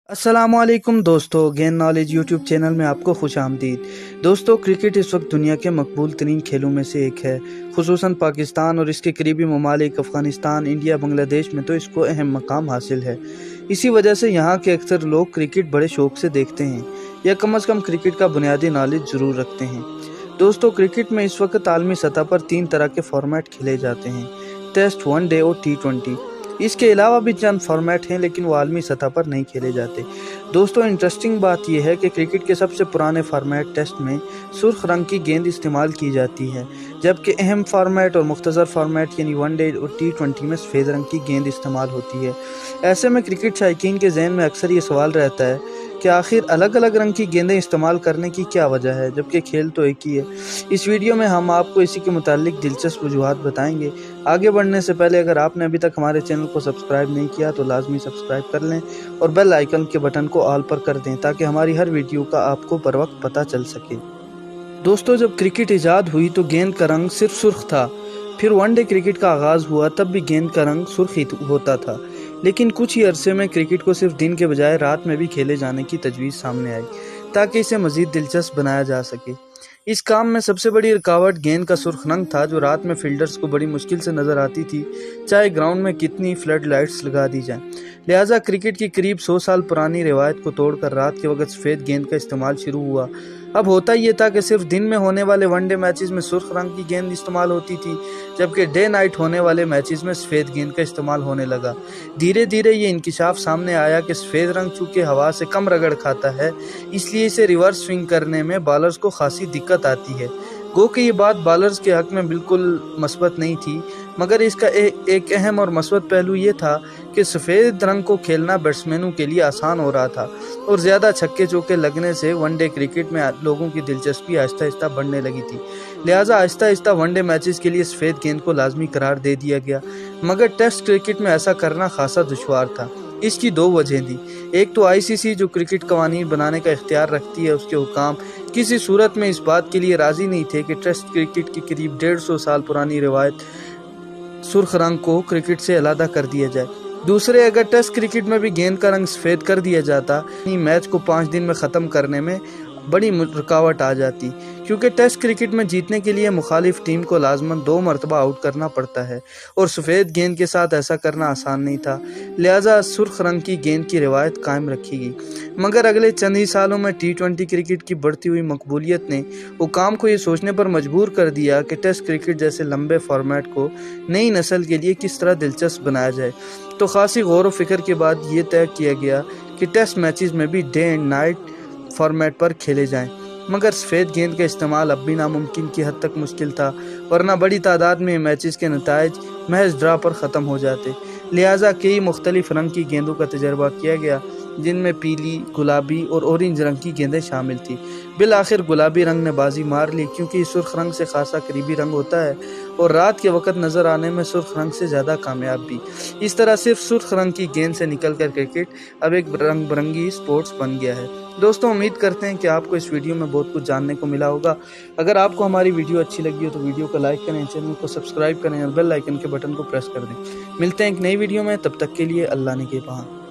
अस्सलामुअलैकुम दोस्तों, गेंद नॉलेज यूट्यूब चैनल में आपको खुश आमदीद। दोस्तों, क्रिकेट इस वक्त दुनिया के मकबूल तरीन खेलों में से एक है। खुसूसन पाकिस्तान और इसके करीबी ममालिक अफ़गानिस्तान, इंडिया, बांग्लादेश में तो इसको अहम मकाम हासिल है। इसी वजह से यहाँ के अक्सर लोग क्रिकेट बड़े शौक से देखते हैं या कम अज़ कम क्रिकेट का बुनियादी नॉलेज ज़रूर रखते हैं। दोस्तों, क्रिकेट में इस वक्त आलमी सतह पर 3 तरह के फॉर्मेट खेले जाते हैं: टेस्ट, वनडे और T20। इसके अलावा भी चंद फॉर्मेट हैं, लेकिन वो आलमी सतह पर नहीं खेले जाते। दोस्तों, इंटरेस्टिंग बात यह है कि क्रिकेट के सबसे पुराने फॉर्मेट टेस्ट में सुर्ख रंग की गेंद इस्तेमाल की जाती है, जबकि अहम फॉर्मेट और मुख्तसर फॉर्मेट यानी वनडे और T20 में सफ़ेद रंग की गेंद इस्तेमाल होती है। ऐसे में क्रिकेट शायकीन के जहन में अक्सर ये सवाल रहता है कि आखिर अलग अलग रंग की गेंदें इस्तेमाल करने की क्या वजह है, जबकि खेल तो एक ही है। इस वीडियो में हम आपको इसी के मुतालिक दिलचस्प वजूहात बताएंगे। आगे बढ़ने से पहले अगर आपने अभी तक हमारे चैनल को सब्सक्राइब नहीं किया तो लाजमी सब्सक्राइब कर लें और बेल आइकन के बटन को ऑल पर कर दें, ताकि हमारी हर वीडियो का आपको बर वक्त पता चल सके। दोस्तों, जब क्रिकेट ईजाद हुई तो गेंद का रंग सिर्फ सुर्ख था। फिर वनडे क्रिकेट का आगाज़ हुआ, तब भी गेंद का रंग सुर्ख ही होता था। लेकिन कुछ ही अरसे में क्रिकेट को सिर्फ दिन के बजाय रात में भी खेले जाने की तजवीज़ सामने आई, ताकि इसे मज़ीद दिलचस्प बनाया जा सके। इस काम में सबसे बड़ी रुकावट गेंद का सुर्ख रंग था, जो रात में फील्डर्स को बड़ी मुश्किल से नज़र आती थी, चाहे ग्राउंड में कितनी फ्लड लाइट्स लगा दी जाएं। लिहाजा क्रिकेट की करीब 100 साल पुरानी रिवायत को तोड़कर रात के वक्त सफ़ेद गेंद का इस्तेमाल शुरू हुआ। अब होता ये था कि सिर्फ दिन में होने वाले वनडे मैचेस में सुर्ख रंग की गेंद इस्तेमाल होती थी, जबकि डे नाइट होने वाले मैचेस में सफ़ेद गेंद का इस्तेमाल होने लगा। धीरे धीरे ये इंकिशाफ सामने आया कि सफ़ेद रंग चूँकि हवा से कम रगड़ खाता है, इसलिए इसे रिवर्स स्विंग करने में बॉलर्स को खासी दिक्कत आती है। गो कि ये बात बॉलर्स के हक में बिल्कुल मस्बत नहीं थी, मगर इसका एक अहम और मस्बत पहलू ये था कि सफ़ेद रंग को खेलना बैट्समैनों के लिए आसान हो रहा था, और ज़्यादा छक्के चौके लगने से वनडे क्रिकेट में लोगों की दिलचस्पी आहिस्ता आहिस्ता बढ़ने लगी थी। लिहाजा आहिस्ता आहिस्ता वनडे मैचेस के लिए सफ़ेद गेंद को लाजमी करार दे दिया गया, मगर टेस्ट क्रिकेट में ऐसा करना खासा दुश्वार था। इसकी 2 वजह थी। एक तो ICC जो क्रिकेट कवानीन बनाने का इख्तियार रखती है, उसके हुकाम किसी सूरत में इस बात के लिए राज़ी नहीं थे कि टेस्ट क्रिकेट की करीब 150 साल पुरानी रिवायत सुर्ख रंग को क्रिकेट से अलहदा कर दिया जाए। दूसरे, अगर टेस्ट क्रिकेट में भी गेंद का रंग सफ़ेद कर दिया जाता, मैच को 5 दिन में ख़त्म करने में बड़ी रुकावट आ जाती, क्योंकि टेस्ट क्रिकेट में जीतने के लिए मुखालिफ टीम को लाजमन 2 मरतबा आउट करना पड़ता है, और सफ़ेद गेंद के साथ ऐसा करना आसान नहीं था। लिहाजा सुर्ख रंग की गेंद की रिवायत कायम रखी गई। मगर अगले चंद ही सालों में T20 क्रिकेट की बढ़ती हुई मकबूलियत ने हुकाम को ये सोचने पर मजबूर कर दिया कि टेस्ट क्रिकेट जैसे लंबे फॉर्मेट को नई नस्ल के लिए किस तरह दिलचस्प बनाया जाए। तो खासी गौर व फिक्र के बाद ये तय किया गया कि टेस्ट मैचेस में भी डे एंड नाइट फॉर्मेट पर खेले जाएं। मगर सफ़ेद गेंद का इस्तेमाल अब भी नामुमकिन की हद तक मुश्किल था, वरना बड़ी तादाद में मैचेस के नताइज महज ड्रा पर ख़त्म हो जाते। लिहाजा कई मुख्तलिफ रंग की गेंदों का तजर्बा किया गया, जिनमें पीली, गुलाबी और ऑरेंज रंग की गेंदें शामिल थी। बिलाखिर गुलाबी रंग ने बाजी मार ली, क्योंकि सुर्ख रंग से खासा करीबी रंग होता है और रात के वक्त नज़र आने में सुर्ख रंग से ज़्यादा कामयाब भी। इस तरह सिर्फ सुर्ख रंग की गेंद से निकलकर क्रिकेट अब एक रंग बिरंगी स्पोर्ट्स बन गया है। दोस्तों, उम्मीद करते हैं कि आपको इस वीडियो में बहुत कुछ जानने को मिला होगा। अगर आपको हमारी वीडियो अच्छी लगी हो तो वीडियो को लाइक करें, चैनल को सब्सक्राइब करें और बेल आइकन के बटन को प्रेस कर दें। मिलते हैं एक नई वीडियो में, तब तक के लिए अल्लाह ने के पास।